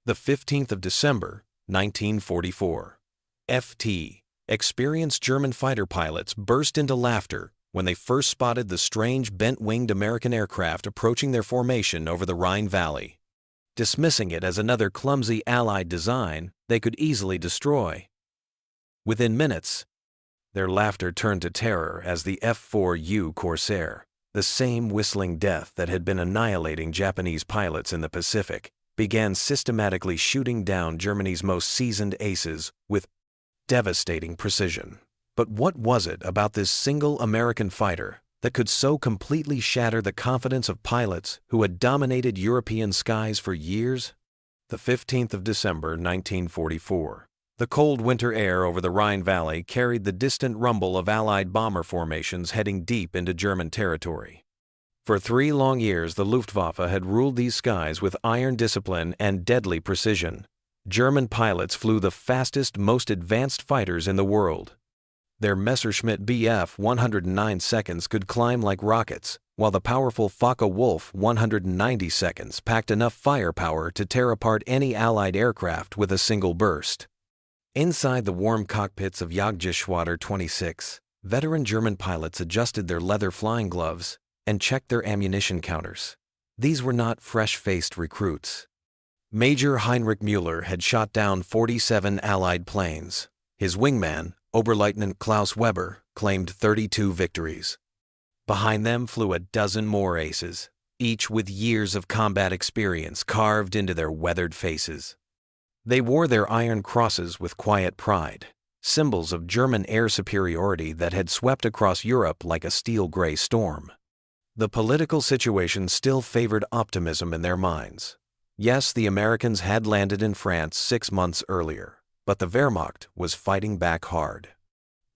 The 15th of December, 1944. FT. Experienced German fighter pilots burst into laughter when they first spotted the strange bent-winged American aircraft approaching their formation over the Rhine Valley. Dismissing it as another clumsy Allied design they could easily destroy. Within minutes, their laughter turned to terror as the F4U Corsair, the same whistling death that had been annihilating Japanese pilots in the Pacific, began systematically shooting down Germany's most seasoned aces with devastating precision. But what was it about this single American fighter that could so completely shatter the confidence of pilots who had dominated European skies for years? The 15th of December, 1944. The cold winter air over the Rhine Valley carried the distant rumble of Allied bomber formations heading deep into German territory. For 3 long years, the Luftwaffe had ruled these skies with iron discipline and deadly precision. German pilots flew the fastest, most advanced fighters in the world. Their Messerschmitt Bf 109 seconds could climb like rockets, while the powerful Focke-Wulf 190 seconds packed enough firepower to tear apart any Allied aircraft with a single burst. Inside the warm cockpits of Jagdgeschwader 26, veteran German pilots adjusted their leather flying gloves and checked their ammunition counters. These were not fresh-faced recruits. Major Heinrich Müller had shot down 47 Allied planes. His wingman, Oberleutnant Klaus Weber, claimed 32 victories. Behind them flew a dozen more aces, each with years of combat experience carved into their weathered faces. They wore their iron crosses with quiet pride, symbols of German air superiority that had swept across Europe like a steel-gray storm. The political situation still favored optimism in their minds. Yes, the Americans had landed in France 6 months earlier, but the Wehrmacht was fighting back hard.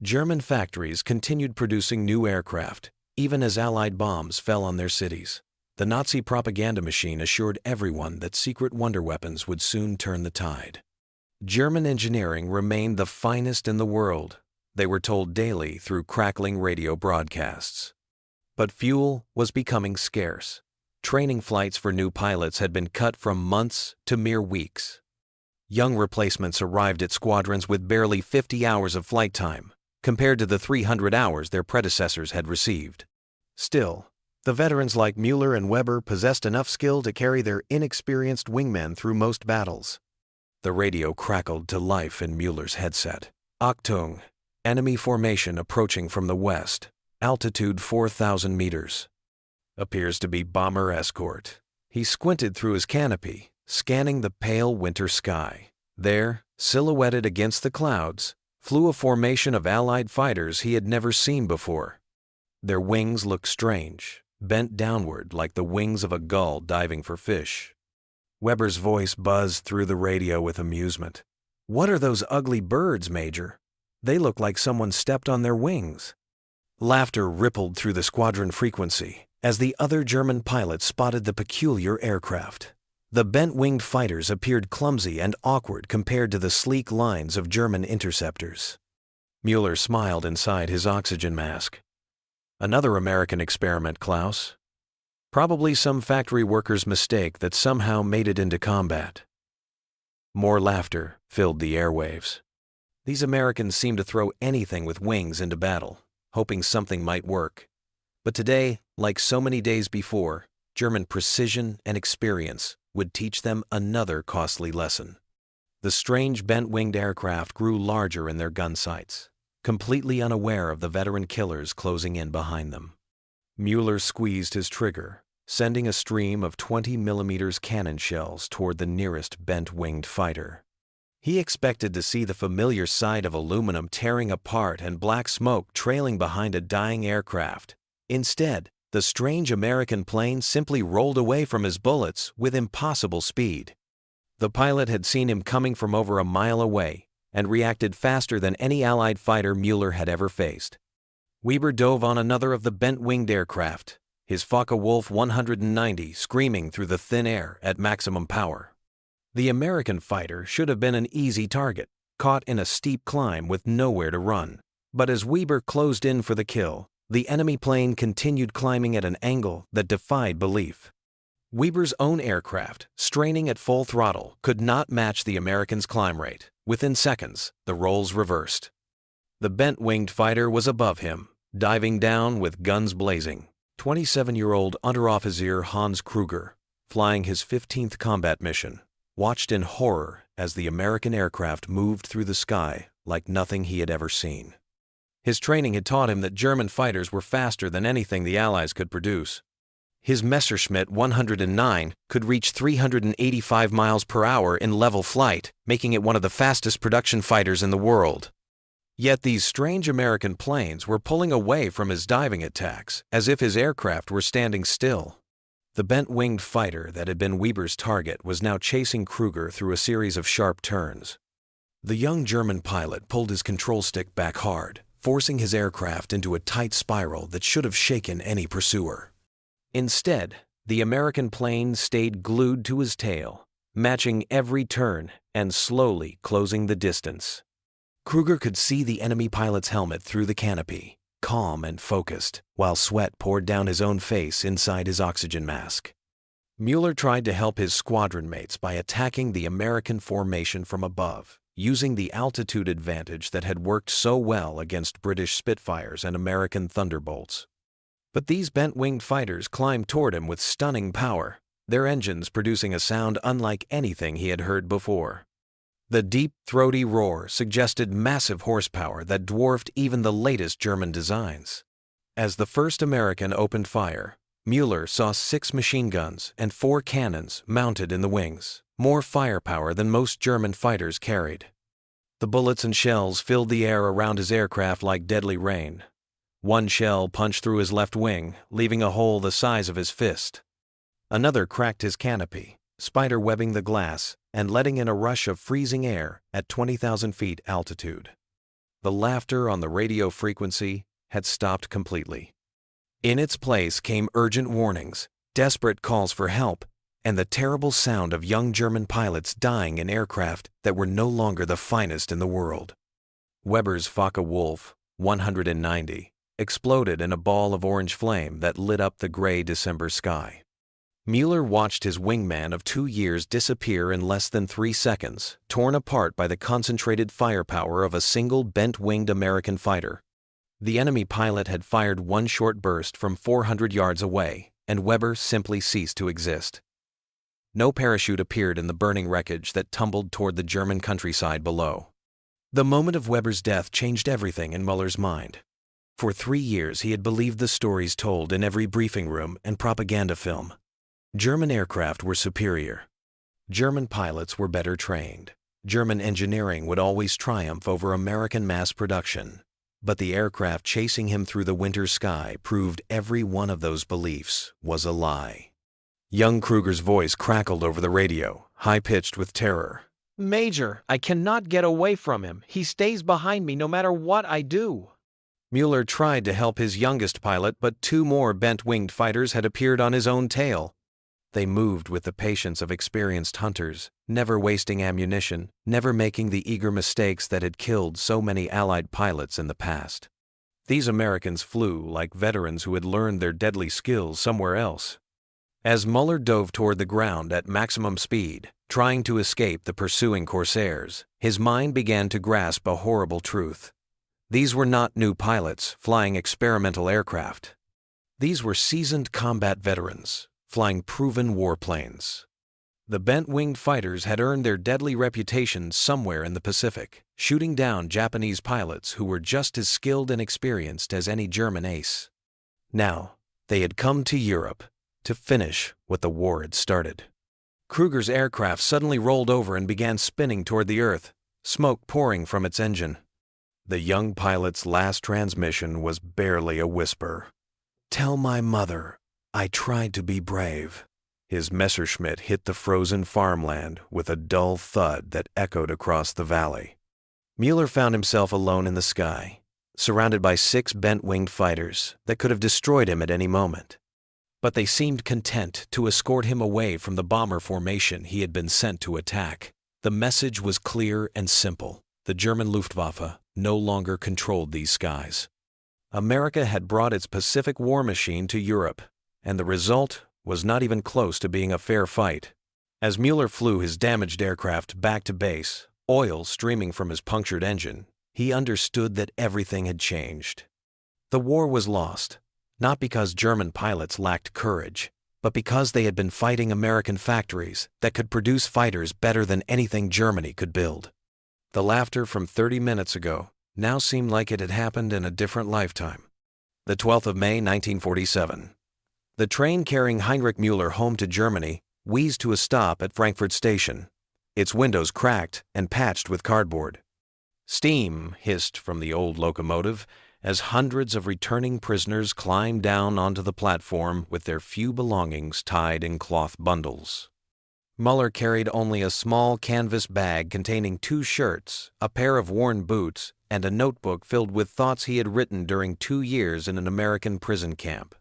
German factories continued producing new aircraft, even as Allied bombs fell on their cities. The Nazi propaganda machine assured everyone that secret wonder weapons would soon turn the tide. German engineering remained the finest in the world, they were told daily through crackling radio broadcasts. But fuel was becoming scarce. Training flights for new pilots had been cut from months to mere weeks. Young replacements arrived at squadrons with barely 50 hours of flight time, compared to the 300 hours their predecessors had received. Still, the veterans like Müller and Weber possessed enough skill to carry their inexperienced wingmen through most battles. The radio crackled to life in Müller's headset. Achtung! Enemy formation approaching from the west. Altitude 4,000 meters. Appears to be bomber escort. He squinted through his canopy, scanning the pale winter sky. There, silhouetted against the clouds, flew a formation of Allied fighters he had never seen before. Their wings looked strange, bent downward like the wings of a gull diving for fish. Weber's voice buzzed through the radio with amusement. "What are those ugly birds, Major? They look like someone stepped on their wings." Laughter rippled through the squadron frequency as the other German pilots spotted the peculiar aircraft. The bent-winged fighters appeared clumsy and awkward compared to the sleek lines of German interceptors. Müller smiled inside his oxygen mask. "Another American experiment, Klaus. Probably some factory worker's mistake that somehow made it into combat." More laughter filled the airwaves. These Americans seemed to throw anything with wings into battle, hoping something might work. But today, like so many days before, German precision and experience would teach them another costly lesson. The strange bent-winged aircraft grew larger in their gun sights, completely unaware of the veteran killers closing in behind them. Müller squeezed his trigger, sending a stream of 20mm cannon shells toward the nearest bent-winged fighter. He expected to see the familiar sight of aluminum tearing apart and black smoke trailing behind a dying aircraft. Instead, the strange American plane simply rolled away from his bullets with impossible speed. The pilot had seen him coming from over a mile away and reacted faster than any Allied fighter Müller had ever faced. Weber dove on another of the bent-winged aircraft, his Focke-Wulf 190 screaming through the thin air at maximum power. The American fighter should have been an easy target, caught in a steep climb with nowhere to run. But as Weber closed in for the kill, the enemy plane continued climbing at an angle that defied belief. Weber's own aircraft, straining at full throttle, could not match the Americans' climb rate. Within seconds, the roles reversed. The bent-winged fighter was above him, diving down with guns blazing. 27-year-old Unteroffizier Hans Kruger, flying his 15th combat mission, watched in horror as the American aircraft moved through the sky like nothing he had ever seen. His training had taught him that German fighters were faster than anything the Allies could produce. His Messerschmitt 109 could reach 385 miles per hour in level flight, making it one of the fastest production fighters in the world. Yet these strange American planes were pulling away from his diving attacks, as if his aircraft were standing still. The bent-winged fighter that had been Weber's target was now chasing Kruger through a series of sharp turns. The young German pilot pulled his control stick back hard, forcing his aircraft into a tight spiral that should have shaken any pursuer. Instead, the American plane stayed glued to his tail, matching every turn and slowly closing the distance. Kruger could see the enemy pilot's helmet through the canopy, calm and focused, while sweat poured down his own face inside his oxygen mask. Mueller tried to help his squadron mates by attacking the American formation from above, using the altitude advantage that had worked so well against British Spitfires and American Thunderbolts. But these bent-winged fighters climbed toward him with stunning power, their engines producing a sound unlike anything he had heard before. The deep, throaty roar suggested massive horsepower that dwarfed even the latest German designs. As the first American opened fire, Mueller saw 6 machine guns and 4 cannons mounted in the wings, more firepower than most German fighters carried. The bullets and shells filled the air around his aircraft like deadly rain. One shell punched through his left wing, leaving a hole the size of his fist. Another cracked his canopy, spider-webbing the glass and letting in a rush of freezing air at 20,000 feet altitude. The laughter on the radio frequency had stopped completely. In its place came urgent warnings, desperate calls for help, and the terrible sound of young German pilots dying in aircraft that were no longer the finest in the world. Weber's Focke-Wulf 190 exploded in a ball of orange flame that lit up the gray December sky. Mueller watched his wingman of 2 years disappear in less than 3 seconds, torn apart by the concentrated firepower of a single bent-winged American fighter. The enemy pilot had fired one short burst from 400 yards away, and Weber simply ceased to exist. No parachute appeared in the burning wreckage that tumbled toward the German countryside below. The moment of Weber's death changed everything in Muller's mind. For 3 years he had believed the stories told in every briefing room and propaganda film. German aircraft were superior. German pilots were better trained. German engineering would always triumph over American mass production. But the aircraft chasing him through the winter sky proved every one of those beliefs was a lie. Young Kruger's voice crackled over the radio, high-pitched with terror. "Major, I cannot get away from him. He stays behind me no matter what I do." Mueller tried to help his youngest pilot, but 2 more bent-winged fighters had appeared on his own tail. They moved with the patience of experienced hunters, never wasting ammunition, never making the eager mistakes that had killed so many Allied pilots in the past. These Americans flew like veterans who had learned their deadly skills somewhere else. As Mueller dove toward the ground at maximum speed, trying to escape the pursuing Corsairs, his mind began to grasp a horrible truth. These were not new pilots flying experimental aircraft. These were seasoned combat veterans, flying proven warplanes. The bent-winged fighters had earned their deadly reputation somewhere in the Pacific, shooting down Japanese pilots who were just as skilled and experienced as any German ace. Now, they had come to Europe to finish what the war had started. Kruger's aircraft suddenly rolled over and began spinning toward the earth, smoke pouring from its engine. The young pilot's last transmission was barely a whisper. "Tell my mother I tried to be brave." His Messerschmitt hit the frozen farmland with a dull thud that echoed across the valley. Mueller found himself alone in the sky, surrounded by 6 bent-winged fighters that could have destroyed him at any moment. But they seemed content to escort him away from the bomber formation he had been sent to attack. The message was clear and simple. The German Luftwaffe no longer controlled these skies. America had brought its Pacific war machine to Europe, and the result was not even close to being a fair fight. As Mueller flew his damaged aircraft back to base, oil streaming from his punctured engine, he understood that everything had changed. The war was lost, not because German pilots lacked courage, but because they had been fighting American factories that could produce fighters better than anything Germany could build. The laughter from 30 minutes ago now seemed like it had happened in a different lifetime. The 12th of May, 1947. The train carrying Heinrich Müller home to Germany wheezed to a stop at Frankfurt Station, its windows cracked and patched with cardboard. Steam hissed from the old locomotive as hundreds of returning prisoners climbed down onto the platform with their few belongings tied in cloth bundles. Muller carried only a small canvas bag containing 2 shirts, a pair of worn boots, and a notebook filled with thoughts he had written during 2 years in an American prison camp.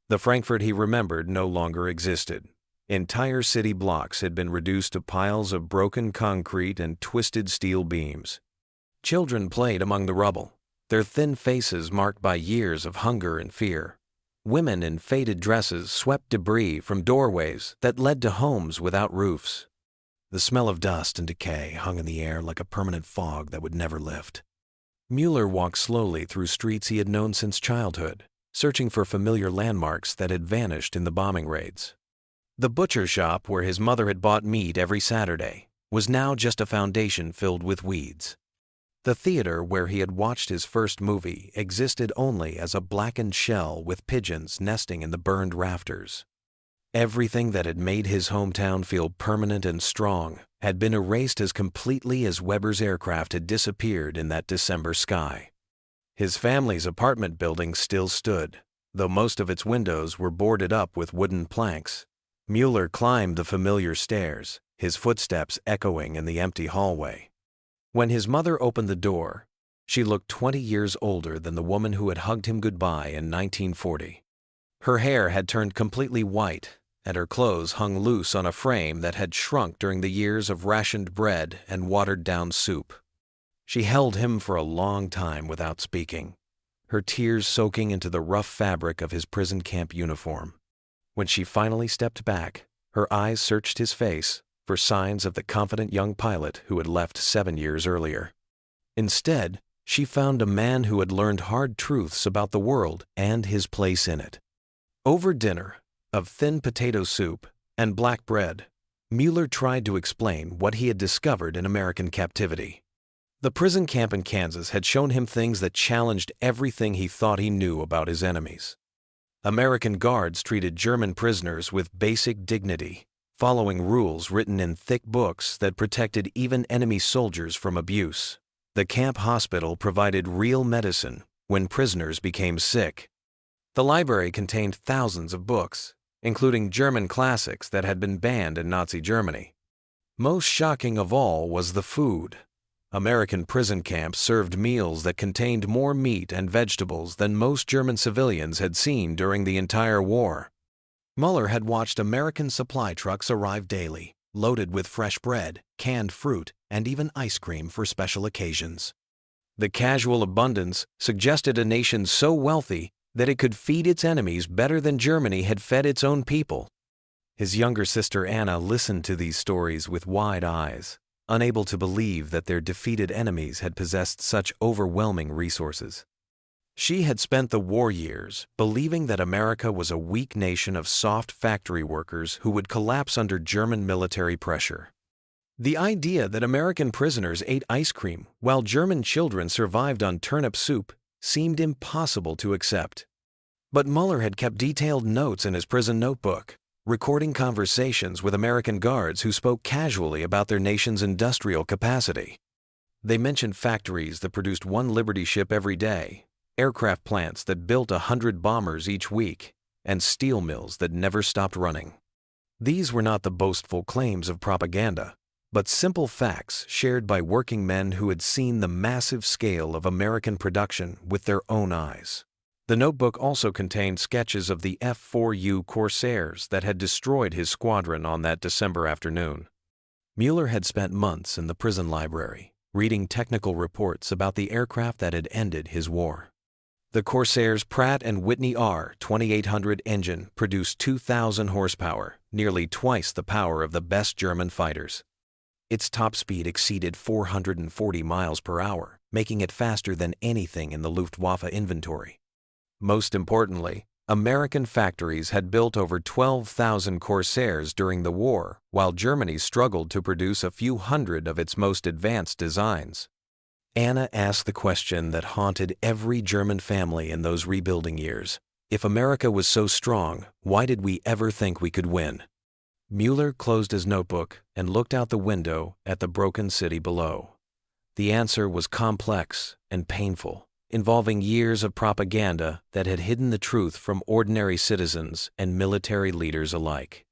The Frankfurt he remembered no longer existed. Entire city blocks had been reduced to piles of broken concrete and twisted steel beams. Children played among the rubble, their thin faces marked by years of hunger and fear. Women in faded dresses swept debris from doorways that led to homes without roofs. The smell of dust and decay hung in the air like a permanent fog that would never lift. Mueller walked slowly through streets he had known since childhood, searching for familiar landmarks that had vanished in the bombing raids. The butcher shop where his mother had bought meat every Saturday was now just a foundation filled with weeds. The theater where he had watched his first movie existed only as a blackened shell with pigeons nesting in the burned rafters. Everything that had made his hometown feel permanent and strong had been erased as completely as Weber's aircraft had disappeared in that December sky. His family's apartment building still stood, though most of its windows were boarded up with wooden planks. Mueller climbed the familiar stairs, his footsteps echoing in the empty hallway. When his mother opened the door, she looked 20 years older than the woman who had hugged him goodbye in 1940. Her hair had turned completely white, and her clothes hung loose on a frame that had shrunk during the years of rationed bread and watered-down soup. She held him for a long time without speaking, her tears soaking into the rough fabric of his prison camp uniform. When she finally stepped back, her eyes searched his face for signs of the confident young pilot who had left 7 years earlier. Instead, she found a man who had learned hard truths about the world and his place in it. Over dinner, of thin potato soup and black bread, Mueller tried to explain what he had discovered in American captivity. The prison camp in Kansas had shown him things that challenged everything he thought he knew about his enemies. American guards treated German prisoners with basic dignity, following rules written in thick books that protected even enemy soldiers from abuse. The camp hospital provided real medicine when prisoners became sick. The library contained thousands of books, including German classics that had been banned in Nazi Germany. Most shocking of all was the food. American prison camps served meals that contained more meat and vegetables than most German civilians had seen during the entire war. Mueller had watched American supply trucks arrive daily, loaded with fresh bread, canned fruit, and even ice cream for special occasions. The casual abundance suggested a nation so wealthy that it could feed its enemies better than Germany had fed its own people. His younger sister Anna listened to these stories with wide eyes, unable to believe that their defeated enemies had possessed such overwhelming resources. She had spent the war years believing that America was a weak nation of soft factory workers who would collapse under German military pressure. The idea that American prisoners ate ice cream while German children survived on turnip soup seemed impossible to accept. But Mueller had kept detailed notes in his prison notebook, recording conversations with American guards who spoke casually about their nation's industrial capacity. They mentioned factories that produced 1 Liberty ship every day, aircraft plants that built 100 bombers each week, and steel mills that never stopped running. These were not the boastful claims of propaganda, but simple facts shared by working men who had seen the massive scale of American production with their own eyes. The notebook also contained sketches of the F4U Corsairs that had destroyed his squadron on that December afternoon. Mueller had spent months in the prison library, reading technical reports about the aircraft that had ended his war. The Corsair's Pratt & Whitney R2800 engine produced 2,000 horsepower, nearly twice the power of the best German fighters. Its top speed exceeded 440 miles per hour, making it faster than anything in the Luftwaffe inventory. Most importantly, American factories had built over 12,000 Corsairs during the war, while Germany struggled to produce a few hundred of its most advanced designs. Anna asked the question that haunted every German family in those rebuilding years. If America was so strong, why did we ever think we could win? Mueller closed his notebook and looked out the window at the broken city below. The answer was complex and painful, involving years of propaganda that had hidden the truth from ordinary citizens and military leaders alike.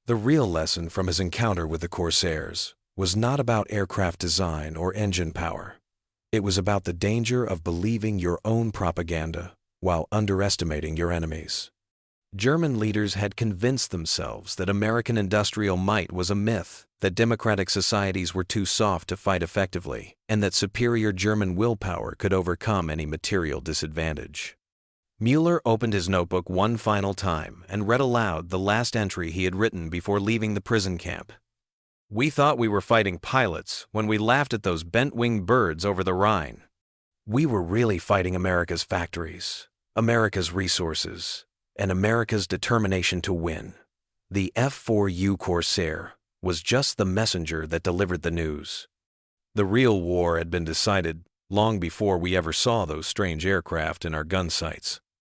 The real lesson from his encounter with the Corsairs was not about aircraft design or engine power. It was about the danger of believing your own propaganda while underestimating your enemies. German leaders had convinced themselves that American industrial might was a myth, that democratic societies were too soft to fight effectively, and that superior German willpower could overcome any material disadvantage. Mueller opened his notebook one final time and read aloud the last entry he had written before leaving the prison camp. "We thought we were fighting pilots when we laughed at those bent-winged birds over the Rhine. We were really fighting America's factories, America's resources, and America's determination to win. The F4U Corsair was just the messenger that delivered the news. The real war had been decided long before we ever saw those strange aircraft in our gun sights."